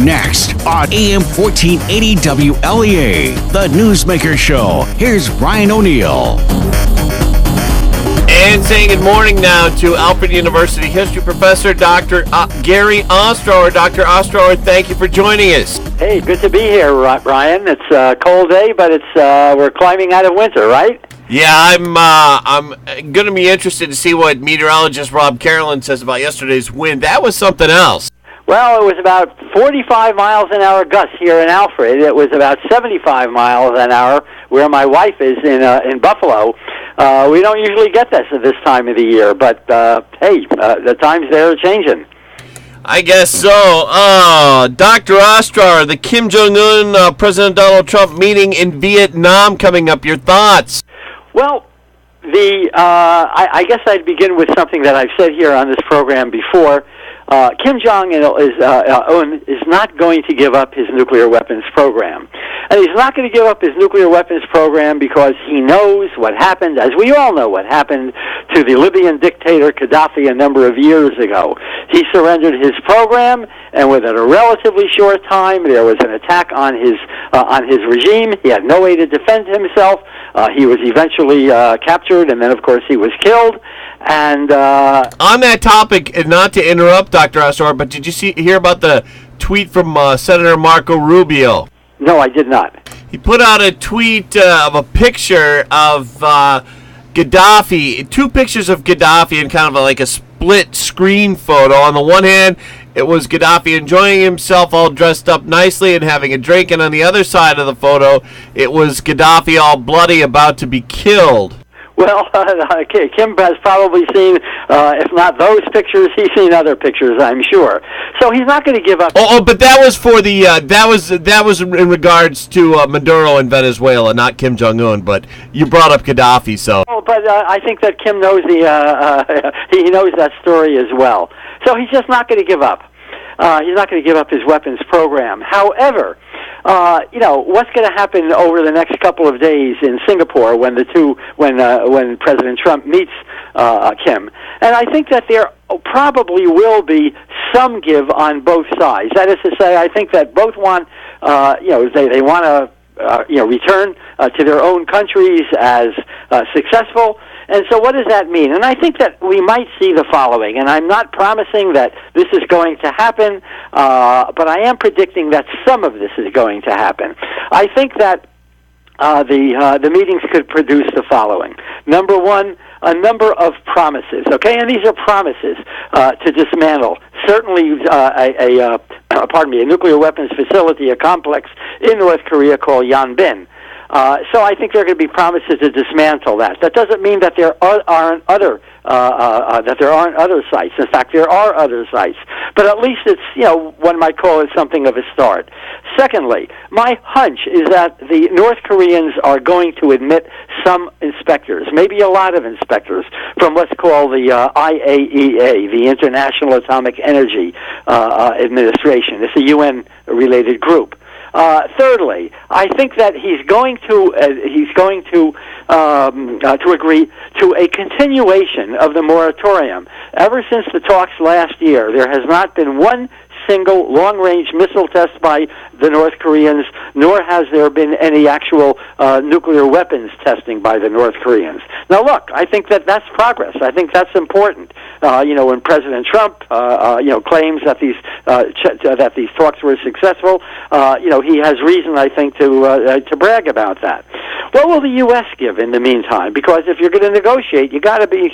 Next on AM 1480 WLEA, the Newsmaker Show. Here's Brian O'Neill. And saying good morning now to Alfred University history professor, Dr. Gary Ostrower. Dr. Ostrower, thank you for joining us. Hey, good to be here, Brian. It's a cold day, but we're climbing out of winter, right? Yeah, I'm going to be interested to see what meteorologist Rob Carolyn says about yesterday's wind. That was something else. Well, it was about 45 miles an hour gusts here in Alfred. It was about 75 miles an hour where my wife is in Buffalo. We don't usually get this at this time of the year, but hey, the times there are changing. I guess so. Dr. Ostrower, the Kim Jong-un, President Donald Trump meeting in Vietnam coming up. Your thoughts? Well, I guess I'd begin with something that I've said here on this program before. Kim Jong-un is not going to give up his nuclear weapons program. And he's not going to give up his nuclear weapons program because he knows what happened, as we all know what happened to the Libyan dictator Gaddafi a number of years ago. He surrendered his program, and within a relatively short time, there was an attack on his regime. He had no way to defend himself. He was eventually captured, and then, of course, he was killed. And on that topic, and not to interrupt, Dr. Ostrower, but did you hear about the tweet from Senator Marco Rubio? No, I did not. He put out a tweet of a picture of Gaddafi, two pictures of Gaddafi in kind of like a split screen photo. On the one hand, it was Gaddafi enjoying himself all dressed up nicely and having a drink, and on the other side of the photo, it was Gaddafi all bloody about to be killed. Well, Kim has probably seen, if not those pictures, he's seen other pictures, I'm sure. So he's not going to give up. Oh, but that was for the that was in regards to Maduro in Venezuela, not Kim Jong-un. But you brought up Gaddafi, so. Oh, but I think that Kim knows he knows that story as well. So he's just not going to give up. He's not going to give up his weapons program. However, what's going to happen over the next couple of days in Singapore when President Trump meets Kim? And I think that there probably will be some give on both sides. That is to say, I think that both want, they want to, return to their own countries as successful. And so what does that mean? And I think that we might see the following, and I'm not promising that this is going to happen, but I am predicting that some of this is going to happen. I think that the meetings could produce the following. Number one, a number of promises, okay? And these are promises to dismantle certainly a nuclear weapons facility, a complex in North Korea called Yanbin. So I think there are going to be promises to dismantle that. That doesn't mean that there aren't other sites. In fact, there are other sites. But at least it's, one might call it something of a start. Secondly, my hunch is that the North Koreans are going to admit some inspectors, maybe a lot of inspectors, from what's called the IAEA, the International Atomic Energy Administration. It's a UN-related group. Thirdly, I think that he's going to agree to a continuation of the moratorium. Ever since the talks last year, there has not been one single long-range missile test by the North Koreans, nor has there been any actual nuclear weapons testing by the North Koreans. Now, look, I think that that's progress. I think that's important. When President Trump, claims that these talks were successful, he has reason, I think, to brag about that. What will the U.S. give in the meantime? Because if you're going to negotiate, you got to be,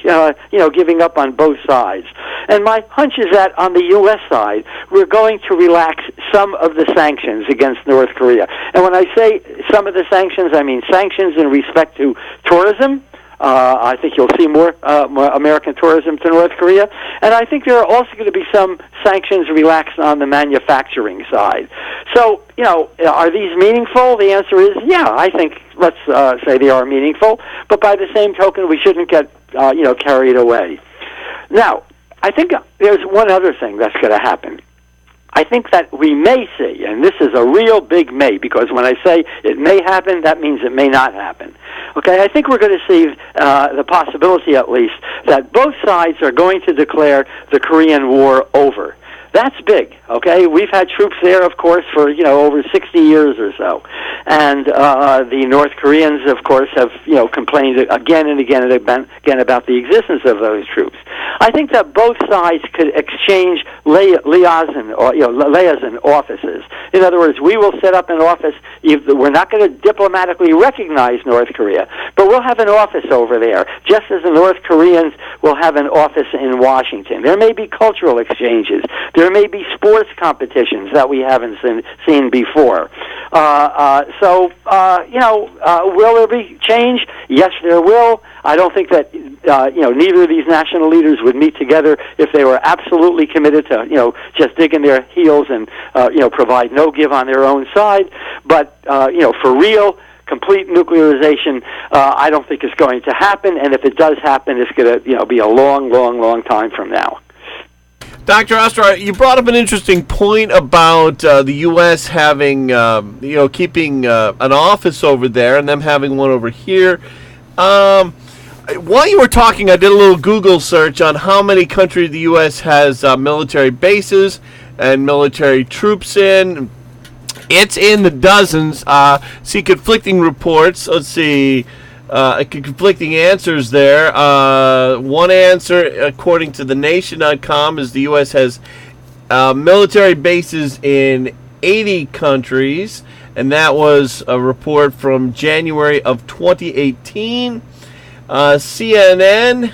giving up on both sides. And my hunch is that on the U.S. side, we're going to relax some of the sanctions against North Korea. And when I say some of the sanctions, I mean sanctions in respect to tourism. I think you'll see more American tourism to North Korea. And I think there are also going to be some sanctions relaxed on the manufacturing side. So, are these meaningful? The answer is, yeah, I think, let's say they are meaningful. But by the same token, we shouldn't get, carried away. Now, I think there's one other thing that's going to happen. I think that we may see, and this is a real big may, because when I say it may happen, that means it may not happen. Okay, I think we're going to see the possibility, at least, that both sides are going to declare the Korean War over. That's big, okay? We've had troops there, of course, for, over 60 years or so. And the North Koreans, of course, have, complained again and again about the existence of those troops. I think that both sides could exchange liaison offices. In other words, we will set up an office. We're not going to diplomatically recognize North Korea, but we'll have an office over there, just as the North Koreans will have an office in Washington. There may be cultural exchanges. There may be sports competitions that we haven't seen before. Will there be change? Yes, there will. I don't think that neither of these national leaders would meet together if they were absolutely committed to just digging their heels and provide no give on their own side. But for real, complete nuclearization, I don't think is going to happen. And if it does happen, it's going to be a long, long, long time from now. Dr. Ostrower, you brought up an interesting point about the U.S. having, keeping an office over there and them having one over here. While you were talking, I did a little Google search on how many countries the U.S. has military bases and military troops in. It's in the dozens. See conflicting reports. Let's see. Conflicting answers there. One answer, according to thenation.com, is the U.S. has military bases in 80 countries, and that was a report from January of 2018. CNN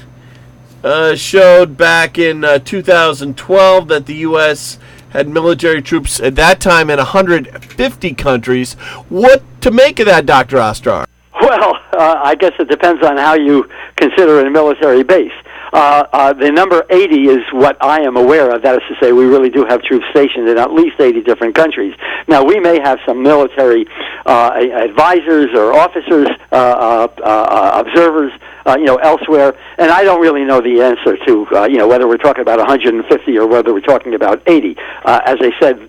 showed back in 2012 that the U.S. had military troops at that time in 150 countries. What to make of that, Dr. Ostrower? Well, I guess it depends on how you consider it a military base. The number 80 is what I am aware of. That is to say, we really do have troops stationed in at least 80 different countries. Now, we may have some military advisors or officers, observers, elsewhere, and I don't really know the answer to, whether we're talking about 150 or whether we're talking about 80. As I said,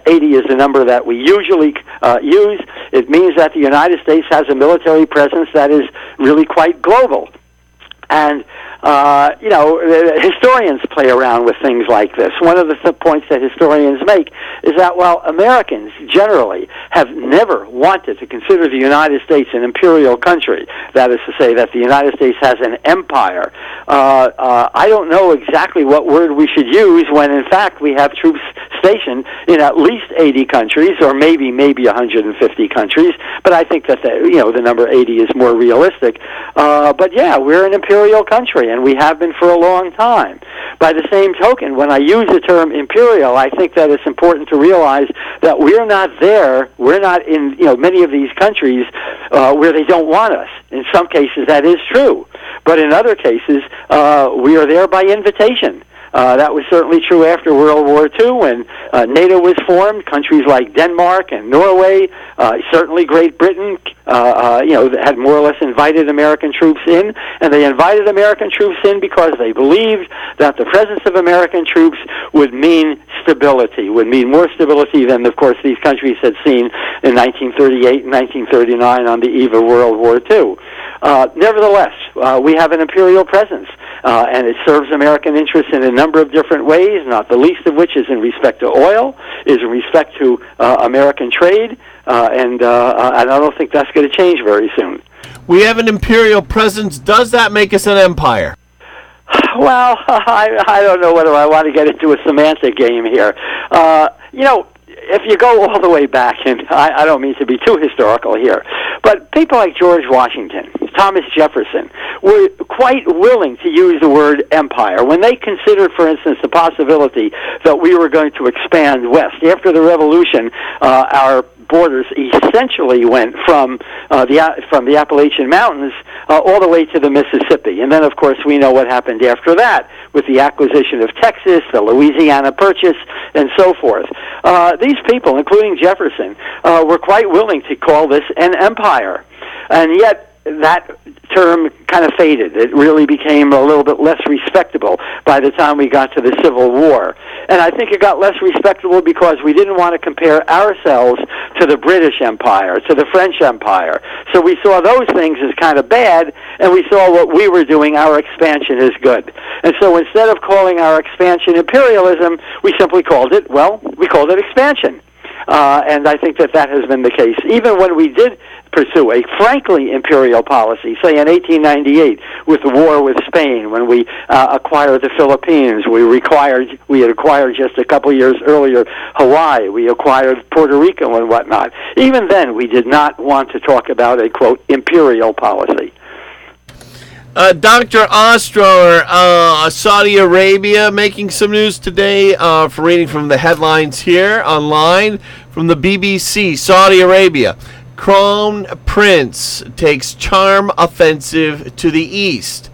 80 is the number that we usually use. It means that the United States has a military presence that is really quite global. And historians play around with things like this. One of the points that historians make is that while Americans generally have never wanted to consider the United States an imperial country, that is to say that the United States has an empire, I don't know exactly what word we should use when in fact we have troops stationed in at least 80 countries, or maybe 150 countries, but I think that the number 80 is more realistic. But yeah, we're an imperial country, and we have been for a long time. By the same token, when I use the term imperial, I think that it's important to realize that we're not there, we're not in many of these countries where they don't want us. In some cases that is true, but in other cases we are there by invitation. That was certainly true after World War II when NATO was formed. Countries like Denmark and Norway, certainly Great Britain, had more or less invited American troops in, and they invited American troops in because they believed that the presence of American troops would mean stability, would mean more stability than, of course, these countries had seen in 1938 and 1939 on the eve of World War II. Nevertheless, we have an imperial presence, and it serves American interests in a number of different ways, not the least of which is in respect to oil, is in respect to American trade, and I don't think that's going to change very soon. We have an imperial presence. Does that make us an empire? Well, I don't know whether I want to get into a semantic game here. If you go all the way back, and I don't mean to be too historical here, but people like George Washington, Thomas Jefferson, were quite willing to use the word empire when they considered, for instance, the possibility that we were going to expand west. After the Revolution, our borders essentially went from the Appalachian Mountains all the way to the Mississippi. And then, of course, we know what happened after that with the acquisition of Texas, the Louisiana Purchase, and so forth. These people, including Jefferson, were quite willing to call this an empire. And yet, that term kind of faded. It really became a little bit less respectable by the time we got to the Civil War. And I think it got less respectable because we didn't want to compare ourselves to the British Empire, to the French Empire. So we saw those things as kind of bad, and we saw what we were doing, our expansion is good. And so instead of calling our expansion imperialism, we simply called it expansion. And I think that has been the case. Even when we did pursue a frankly imperial policy, say in 1898 with the war with Spain, when we acquired the Philippines, we had acquired just a couple years earlier Hawaii, we acquired Puerto Rico and whatnot. Even then, we did not want to talk about a, quote, imperial policy. Dr. Ostrower, Saudi Arabia making some news today for reading from the headlines here online from the BBC. Saudi Arabia. Crown Prince takes charm offensive to the east.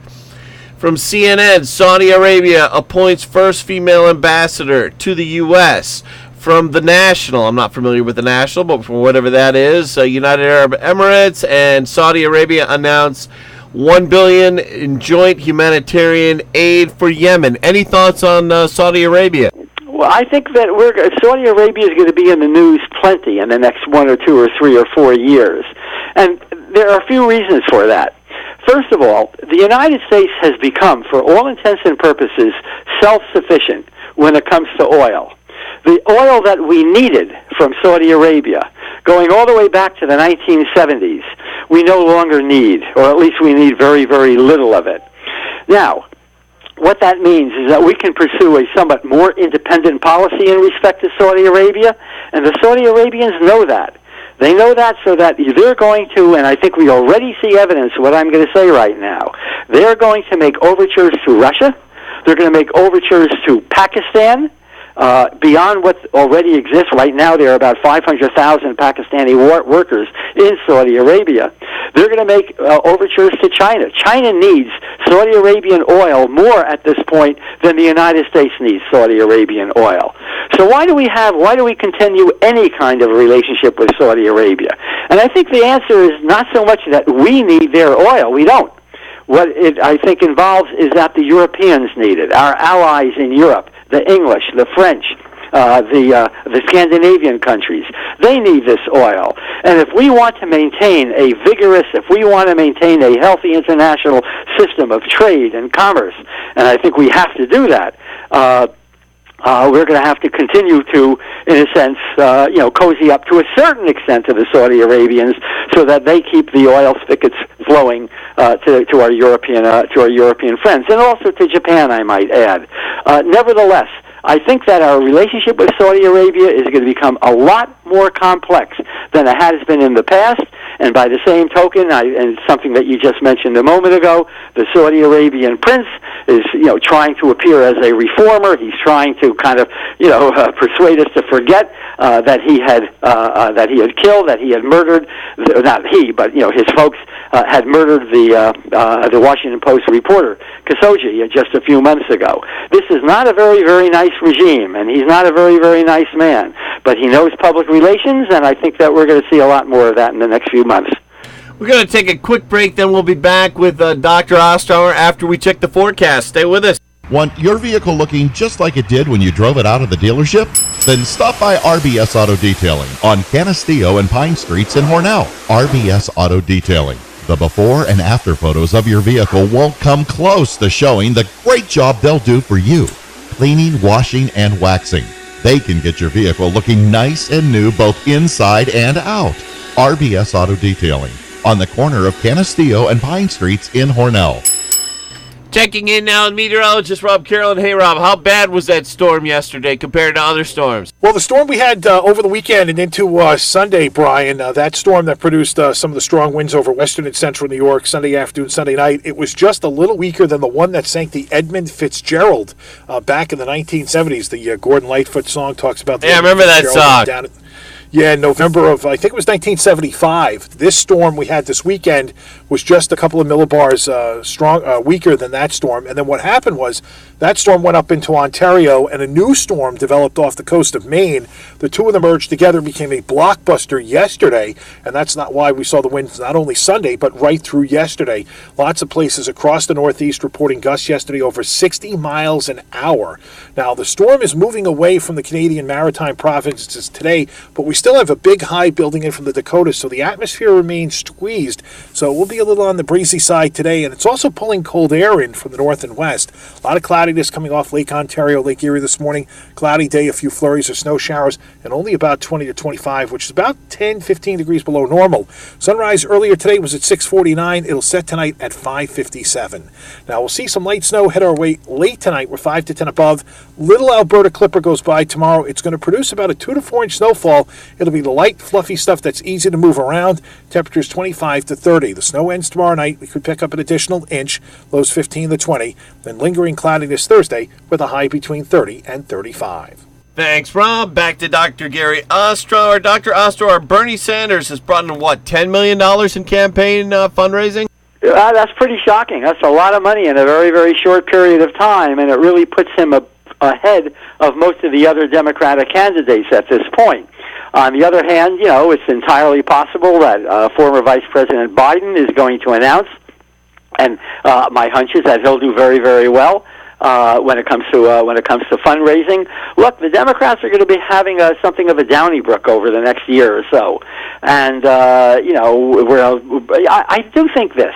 From CNN, Saudi Arabia appoints first female ambassador to the U.S. From the National, I'm not familiar with the National, but from whatever that is, United Arab Emirates and Saudi Arabia announced $1 billion in joint humanitarian aid for Yemen. Any thoughts on Saudi Arabia? Well, I think that Saudi Arabia is going to be in the news plenty in the next 1 or 2 or 3 or 4 years. And there are a few reasons for that. First of all, the United States has become, for all intents and purposes, self-sufficient when it comes to oil. The oil that we needed from Saudi Arabia, going all the way back to the 1970s, we no longer need, or at least we need very, very little of it. Now, what that means is that we can pursue a somewhat more independent policy in respect to Saudi Arabia, and the Saudi Arabians know that. They know that, so that they're going to, and I think we already see evidence of what I'm going to say right now, they're going to make overtures to Russia, they're going to make overtures to Pakistan, beyond what already exists. Right now, there are about 500,000 Pakistani workers in Saudi Arabia. They're going to make overtures to China. China needs Saudi Arabian oil more at this point than the United States needs Saudi Arabian oil. So why do we continue any kind of relationship with Saudi Arabia? And I think the answer is not so much that we need their oil. We don't. What it, I think, involves is that the Europeans need it, our allies in Europe, the English, the French, the Scandinavian countries. They need this oil. And if we want to maintain a healthy international system of trade and commerce, and I think we have to do that, we're going to have to continue to, in a sense, cozy up to a certain extent to the Saudi Arabians, so that they keep the oil spigots flowing to our European friends, and also to Japan, I might add. Nevertheless, I think that our relationship with Saudi Arabia is going to become a lot more complex than it has been in the past. And by the same token, and something that you just mentioned a moment ago, the Saudi Arabian prince is, trying to appear as a reformer. He's trying to kind of, persuade us to forget that he had killed, that he had murdered, not he, but his folks had murdered the Washington Post reporter Khashoggi just a few months ago. This is not a very, very nice regime, and he's not a very, very nice man. But he knows public relations, and I think that we're going to see a lot more of that in the next few months. We're going to take a quick break, then we'll be back with Dr. Ostrower after we check the forecast. Stay with us. Want your vehicle looking just like it did when you drove it out of the dealership? Then stop by RBS Auto Detailing on Canisteo and Pine Streets in Hornell. RBS Auto Detailing. The before and after photos of your vehicle won't come close to showing the great job they'll do for you. Cleaning, washing, and waxing. They can get your vehicle looking nice and new both inside and out. RBS Auto Detailing on the corner of Canisteo and Pine Streets in Hornell. Checking in now with meteorologist Rob Carroll. Hey, Rob, how bad was that storm yesterday compared to other storms? Well, the storm we had over the weekend and into Sunday, Brian, that storm that produced some of the strong winds over western and central New York Sunday afternoon, Sunday night, it was just a little weaker than the one that sank the Edmund Fitzgerald back in the 1970s. The Gordon Lightfoot song talks about the I remember that song. In November of, I think it was 1975. This storm we had this weekend was just a couple of millibars weaker than that storm. And then what happened was that storm went up into Ontario, and a new storm developed off the coast of Maine. The two of them merged together and became a blockbuster yesterday, and that's not why we saw the winds not only Sunday, but right through yesterday. Lots of places across the Northeast reporting gusts yesterday over 60 miles an hour. Now, the storm is moving away from the Canadian Maritime provinces today, but we still have a big high building in from the Dakotas, so the atmosphere remains squeezed. So it will be a little on the breezy side today, and it's also pulling cold air in from the north and west. A lot of cloudiness coming off Lake Ontario, Lake Erie this morning. Cloudy day, a few flurries or snow showers, and only about 20 to 25, which is about 10, 15 degrees below normal. Sunrise earlier today was at 6:49. It'll set tonight at 5:57. Now, we'll see some light snow head our way late tonight. We're 5 to 10 above. Little Alberta Clipper goes by tomorrow. It's going to produce about a 2 to 4 inch snowfall. It'll be the light, fluffy stuff that's easy to move around. Temperatures 25 to 30. The snow ends tomorrow night. We could pick up an additional inch, lows 15 to 20. Then lingering cloudiness Thursday with a high between 30 and 35. Thanks, Rob. Back to Dr. Gary Ostrower. Dr. Ostrower, Bernie Sanders has brought in, $10 million in campaign fundraising? That's pretty shocking. That's a lot of money in a very, very short period of time, and it really puts him ahead of most of the other Democratic candidates at this point. On the other hand, it's entirely possible that former Vice President Biden is going to announce, and my hunch is that he'll do very, very well when it comes to fundraising. Look, the Democrats are going to be having something of a Donnybrook over the next year or so, and I do think that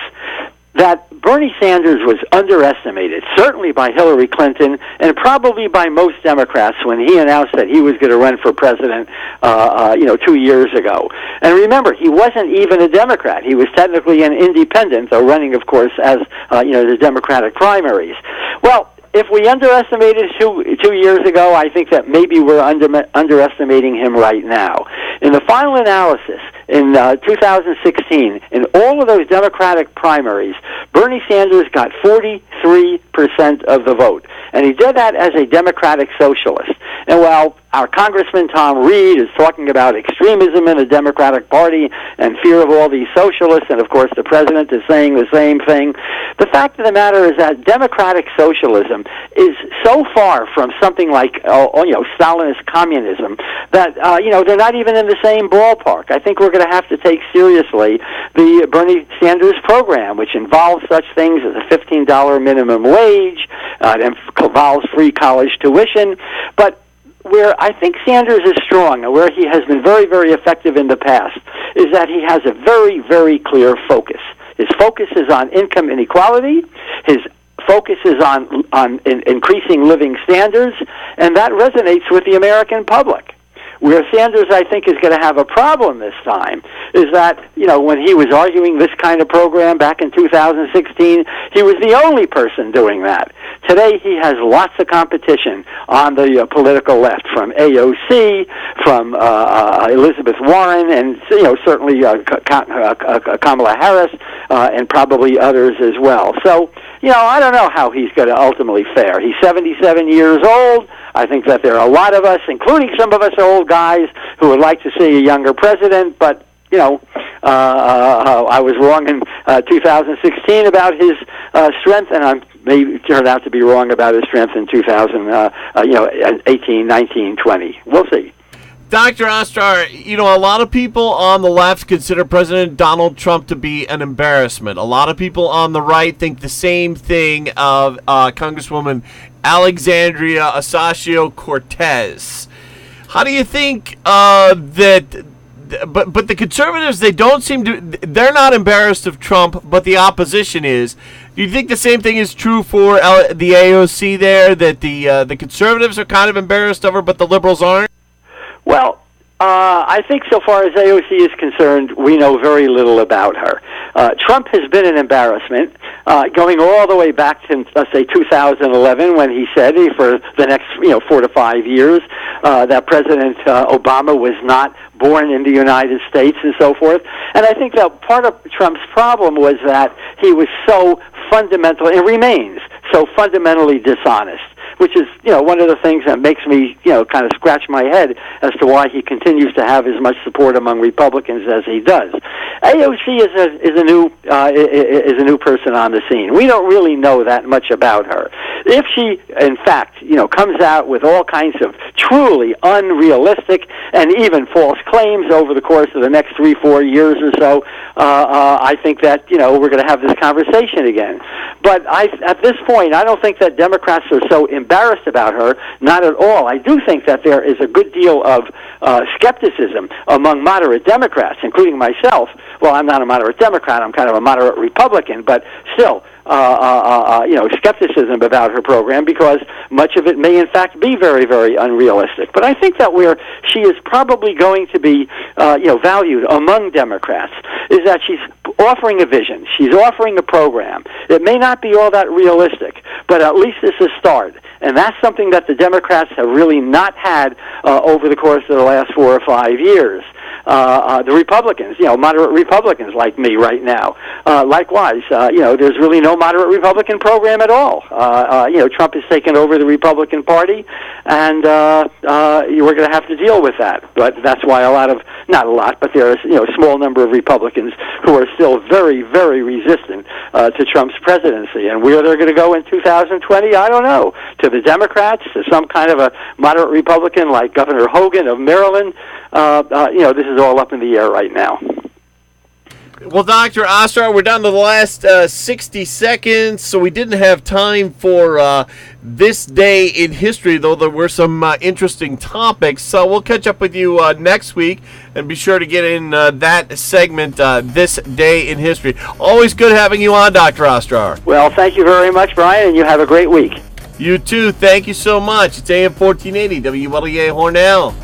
Bernie Sanders was underestimated, certainly by Hillary Clinton and probably by most Democrats when he announced that he was going to run for president, 2 years ago. And remember, he wasn't even a Democrat. He was technically an independent, though running, of course, as, the Democratic primaries. Well, if we underestimated 2 years ago, I think that maybe we're underestimating him right now. In the final analysis, in 2016, in all of those Democratic primaries, Bernie Sanders got 43% of the vote. And he did that as a Democratic socialist. And while our Congressman Tom Reed is talking about extremism in the Democratic Party and fear of all these socialists, and of course the president is saying the same thing, the fact of the matter is that Democratic socialism is so far from something like Stalinist communism that they're not even in the same ballpark. I think we're going to have to take seriously the Bernie Sanders program, which involves such things as a $15 minimum wage, it involves free college tuition, but where I think Sanders is strong and where he has been very, very effective in the past is that he has a very, very clear focus. His focus is on income inequality. His focus is on increasing living standards, and that resonates with the American public. Where Sanders, I think, is going to have a problem this time is that, when he was arguing this kind of program back in 2016, he was the only person doing that. Today, he has lots of competition on the political left, from AOC, from Elizabeth Warren, and certainly Kamala Harris, and probably others as well. So, I don't know how he's going to ultimately fare. He's 77 years old. I think that there are a lot of us, including some of us old guys, who would like to see a younger president, but, I was wrong in 2016 about his strength, and I may turn out to be wrong about his strength in 2018, 19, 20. We'll see. Dr. Ostrower, a lot of people on the left consider President Donald Trump to be an embarrassment. A lot of people on the right think the same thing of Congresswoman Alexandria Ocasio-Cortez. How do you think that... But the conservatives, they're not embarrassed of Trump, but the opposition is. Do you think the same thing is true for the AOC there, that the conservatives are kind of embarrassed of her, but the liberals aren't? Well, I think so far as AOC is concerned, we know very little about her. Trump has been an embarrassment, going all the way back to, let's say, 2011, when he said for the next 4 to 5 years that President Obama was not born in the United States and so forth. And I think that part of Trump's problem was that he was so fundamental, and remains so fundamentally dishonest. which is, one of the things that makes me, kind of scratch my head as to why he continues to have as much support among Republicans as he does. AOC is a new person on the scene. We don't really know that much about her. If she, in fact, comes out with all kinds of truly unrealistic and even false claims over the course of the next 3-4 years or so, I think that, we're going to have this conversation again. But at this point, I don't think that Democrats are so embarrassed about her. Not at all. I do think that there is a good deal of skepticism among moderate Democrats, including myself. Well, I'm not a moderate Democrat. I'm kind of a moderate Republican, but still, skepticism about her program because much of it may, in fact, be very, very unrealistic. But I think that where she is probably going to be, valued among Democrats is that she's offering a vision. She's offering a program. It may not be all that realistic, but at least it's a start. And that's something that the Democrats have really not had over the course of the last 4 or 5 years. The Republicans, moderate Republicans like me right now. Likewise, there's really no moderate Republican program at all. Trump has taken over the Republican Party, and we're going to have to deal with that. But that's why not a lot, but there are a small number of Republicans who are still very, very resistant to Trump's presidency. And where they're going to go in 2020, I don't know. To the Democrats, to some kind of a moderate Republican like Governor Hogan of Maryland. This is all up in the air right now. Well, Dr. Ostrower, we're down to the last 60 seconds, so we didn't have time for this day in history, though there were some interesting topics. So we'll catch up with you next week, and be sure to get in that segment, This Day in History. Always good having you on, Dr. Ostrower. Well, thank you very much, Brian, and you have a great week. You too. Thank you so much. It's AM 1480, WLEA Hornell.